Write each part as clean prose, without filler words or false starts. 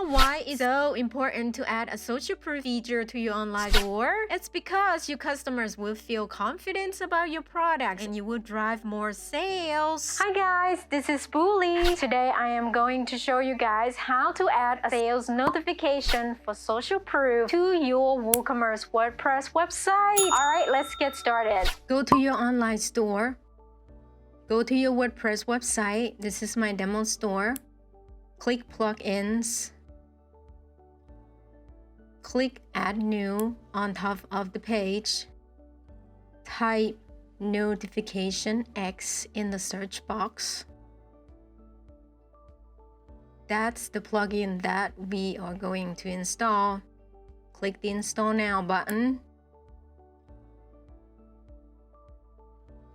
know why it's so important to add a social proof feature to your online store? It's because your customers will feel confident about your products and you will drive more sales. Hi guys, this is Bully. Today I am going to show you guys how to add a sales notification for social proof to your WooCommerce WordPress website. Alright, let's get started. Go to your online store. Go to your WordPress website. This is my demo store. Click plugins. Click add new on top of the page. Type notification X in the search box. That's the plugin that we are going to install. Click the install now button.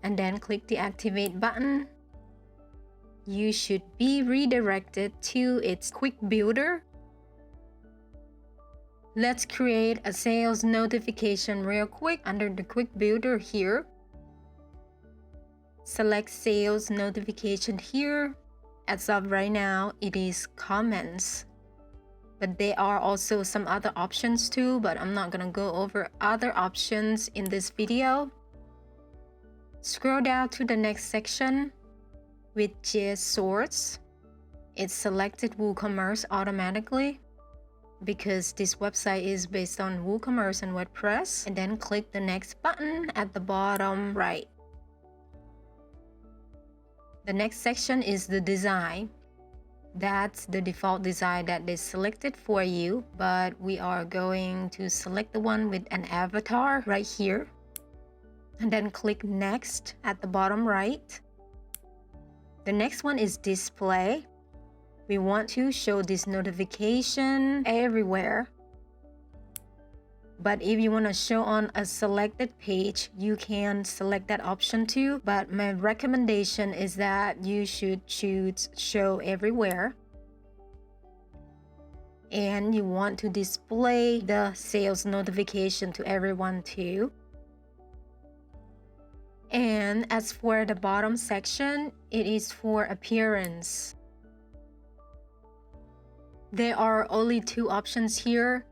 And then click the activate button. You should be redirected to its quick builder. Let's create a sales notification real quick under the quick builder here. Select sales notification here. As of right now, it is comments. But there are also some other options too, but I'm not gonna go over other options in this video. Scroll down to the next section, which is source. It selected WooCommerce automatically because this website is based on WooCommerce and WordPress. And then click the next button at the bottom right. The next section is the design. That's the default design that is selected for you, but we are going to select the one with an avatar right here. And then click next at the bottom right. The next one is display. We want to show this notification everywhere. But if you want to show on a selected page, you can select that option too. But my recommendation is that you should choose show everywhere. And you want to display the sales notification to everyone too. And as for the bottom section, it is for appearance. There are only two options here.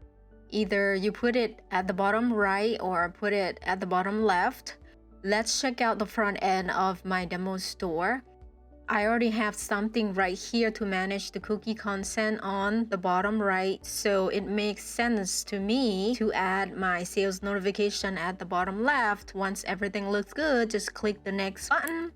Either you put it at the bottom right or put it at the bottom left. Let's check out the front end of my demo store. I already have something right here to manage the cookie consent on the bottom right, so it makes sense to me to add my sales notification at the bottom left. Once everything looks good, just click the next button.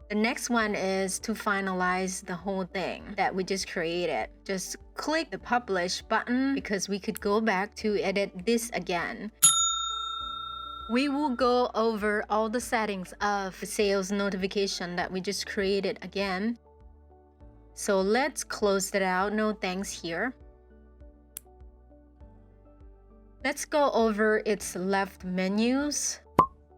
The next one is to finalize the whole thing that we just created. Just click the publish button because we could go back to edit this again. We will go over all the settings of the sales notification that we just created again. So let's close that out. No thanks here. Let's go over its left menus.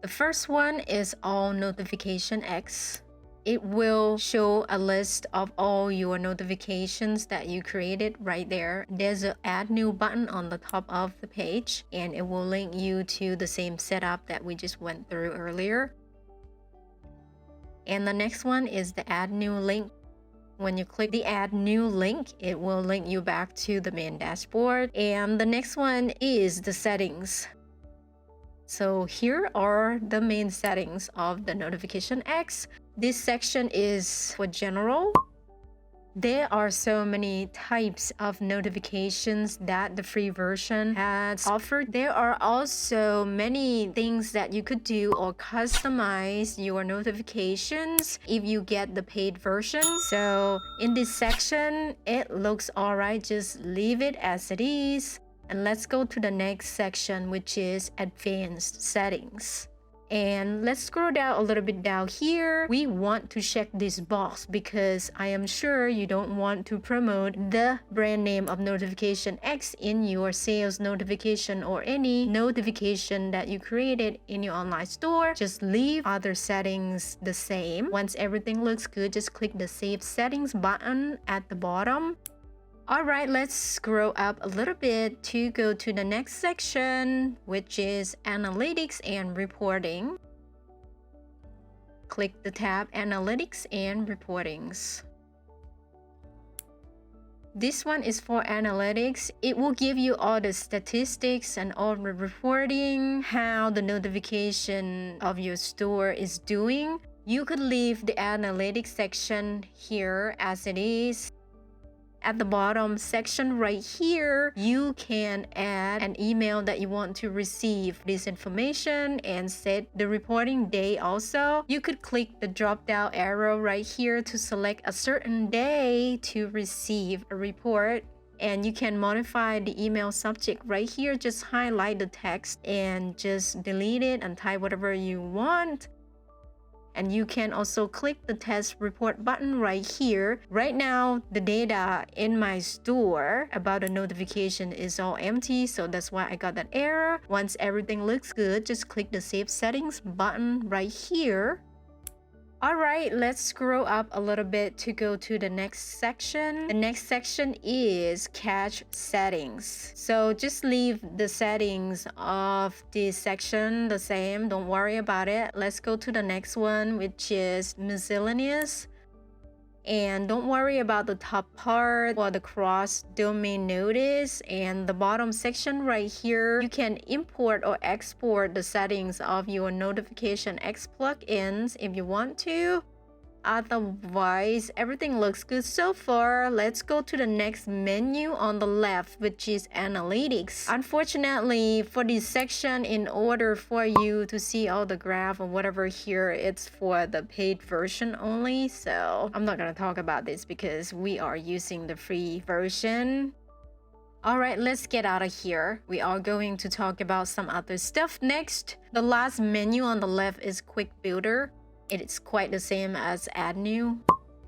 The first one is all notification X. It will show a list of all your notifications that you created right there. There's an add new button on the top of the page, and it will link you to the same setup that we just went through earlier. And the next one is the add new link. When you click the add new link, it will link you back to the main dashboard. And the next one is the settings. So here are the main settings of the notification X. This section is for general. There are so many types of notifications that the free version has offered. There are also many things that you could do or customize your notifications if you get the paid version. So in this section, it looks alright. Just leave it as it is. And let's go to the next section, which is advanced settings. And let's scroll down a little bit down here. We want to check this box because I am sure you don't want to promote the brand name of notification X in your sales notification or any notification that you created in your online store. Just leave other settings the same. Once everything looks good, just click the save settings button at the bottom. Alright, let's scroll up a little bit to go to the next section, which is Analytics and Reporting. Click the tab Analytics and Reportings. This one is for analytics. It will give you all the statistics and all the reporting, how the notification of your store is doing. You could leave the analytics section here as it is. At the bottom section right here, you can add an email that you want to receive this information and set the reporting day also. You could click the drop down arrow right here to select a certain day to receive a report. And you can modify the email subject right here. Just highlight the text and just delete it and type whatever you want. And you can also click the test report button right here. Right now, the data in my store about the notification is all empty, so that's why I got that error. Once everything looks good, just click the Save Settings button right here. Alright, let's scroll up a little bit to go to the next section. The next section is Cache Settings. So just leave the settings of this section the same. Don't worry about it. Let's go to the next one, which is Miscellaneous. And don't worry about the top part or the cross domain notice. And the bottom section right here, you can import or export the settings of your Notification X plugins if you want to. Otherwise, everything looks good so far. Let's go to the next menu on the left, which is Analytics. Unfortunately, for this section, in order for you to see all the graph or whatever here, it's for the paid version only. So I'm not going to talk about this because we are using the free version. Alright, let's get out of here. We are going to talk about some other stuff next. The last menu on the left is Quick Builder. It is quite the same as Add New.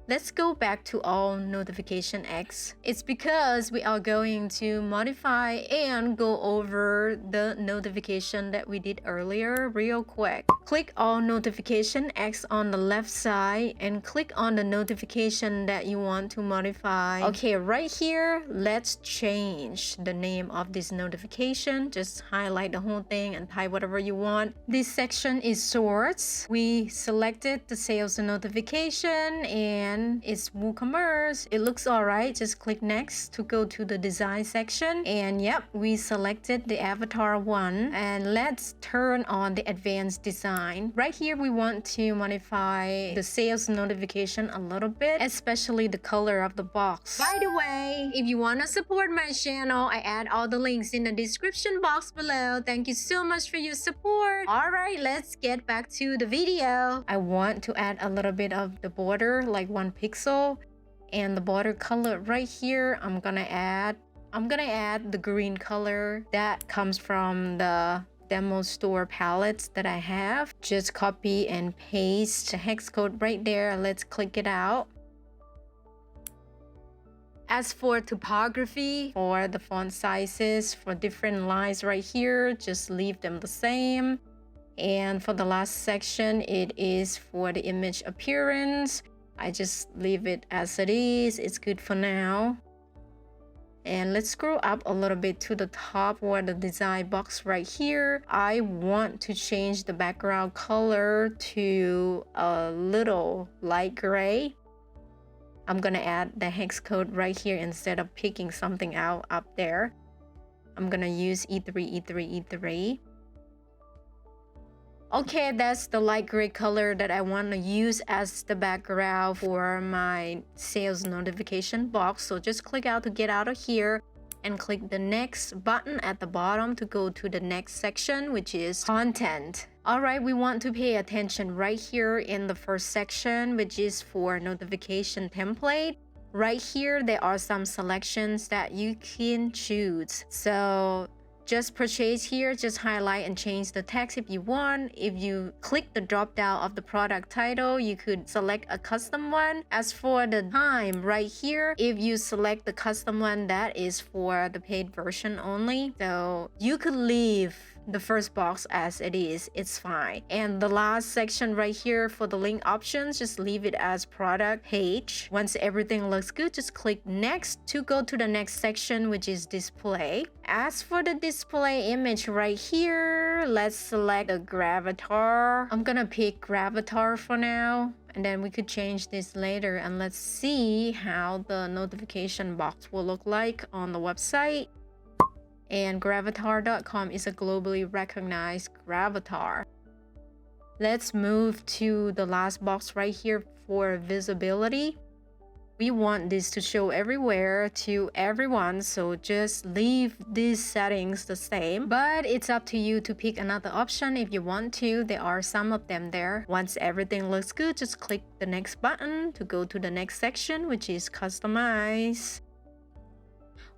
Let's go back to all Notification X. It's because we are going to modify and go over the notification that we did earlier real quick. Click all Notification X on the left side and click on the notification that you want to modify. Okay, right here, let's change the name of this notification. Just highlight the whole thing and type whatever you want. This section is Sorts. We selected the sales notification and it's WooCommerce. It looks alright. Just click next to go to the design section. And yep, we selected the avatar one. And let's turn on the advanced design. Right here, we want to modify the sales notification a little bit, especially the color of the box. By the way, if you want to support my channel, I add all the links in the description box below. Thank you so much for your support. Alright, let's get back to the video. I want to add a little bit of the border, like 1 pixel, and the border color right here, I'm gonna add the green color that comes from the demo store palettes that I have. Just copy and paste the hex code right there. Let's click it out. As for typography, for the font sizes for different lines right here, just leave them the same. And for the last section, it is for the image appearance. I just leave it as it is. It's good for now. And let's scroll up a little bit to the top for the design box right here. I want to change the background color to a little light gray. I'm gonna add the hex code right here instead of picking something out up there. I'm gonna use E3. Okay, that's the light gray color that I want to use as the background for my sales notification box. So just click out to get out of here and click the next button at the bottom to go to the next section, which is Content. Alright, we want to pay attention right here in the first section, which is for notification template. Right here, there are some selections that you can choose. So just purchase here, just highlight and change the text if you want. If you click the drop down of the product title, you could select a custom one. As for the time right here, if you select the custom one, that is for the paid version only. So you could leave the first box as it is. It's fine. And the last section right here for the link options, just leave it as product page. Once everything looks good, just click next to go to the next section, which is display. As for the display image right here, let's select the gravatar. I'm gonna pick gravatar for now, and then we could change this later. And let's see how the notification box will look like on the website. And gravatar.com is a globally recognized gravatar. Let's move to the last box right here for visibility. We want this to show everywhere to everyone, so just leave these settings the same. But it's up to you to pick another option if you want to. There are some of them there. Once everything looks good, just click the next button to go to the next section, which is customize.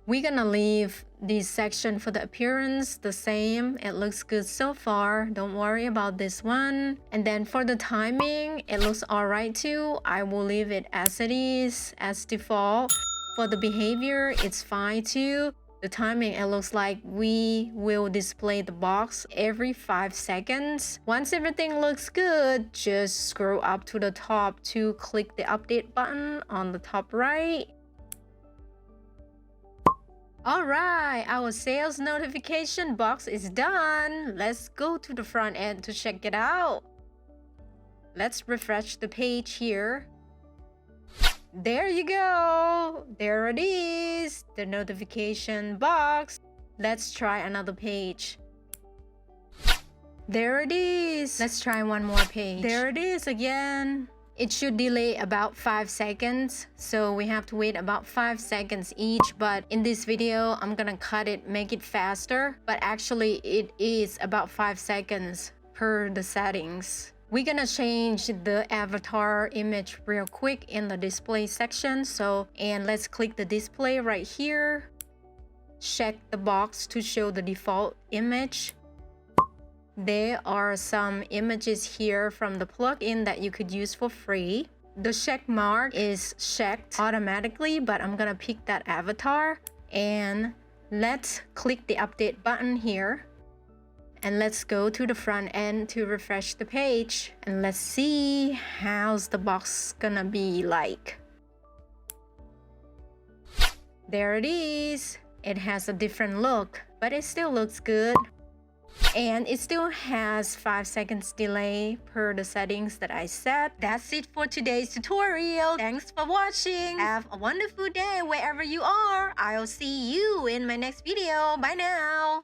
We're gonna leave this section for the appearance the same. It looks good so far. Don't worry about this one. And then for the timing, it looks alright too. I will leave it as it is, as default. For the behavior, it's fine too. The timing, it looks like we will display the box every 5 seconds. Once everything looks good, just scroll up to the top to click the update button on the top right. Alright, our sales notification box is done. Let's go to the front end to check it out. Let's refresh the page here. There you go. There it is, the notification box. Let's try another page. There it is. Let's try one more page. There it is again. It should delay about 5 seconds, so we have to wait about 5 seconds each. But in this video, I'm gonna cut it, make it faster. But actually, it is about 5 seconds per the settings. We're gonna change the avatar image real quick in the display section. And let's click the display right here. Check the box to show the default image. There are some images here from the plugin that you could use for free. The check mark is checked automatically, but I'm gonna pick that avatar. And let's click the update button here. And let's go to the front end to refresh the page. And let's see how's the box gonna be like. There it is. It has a different look, but it still looks good. And it still has 5 seconds delay per the settings that I set. That's it for today's tutorial. Thanks for watching. Have a wonderful day wherever you are. I'll see you in my next video. Bye now.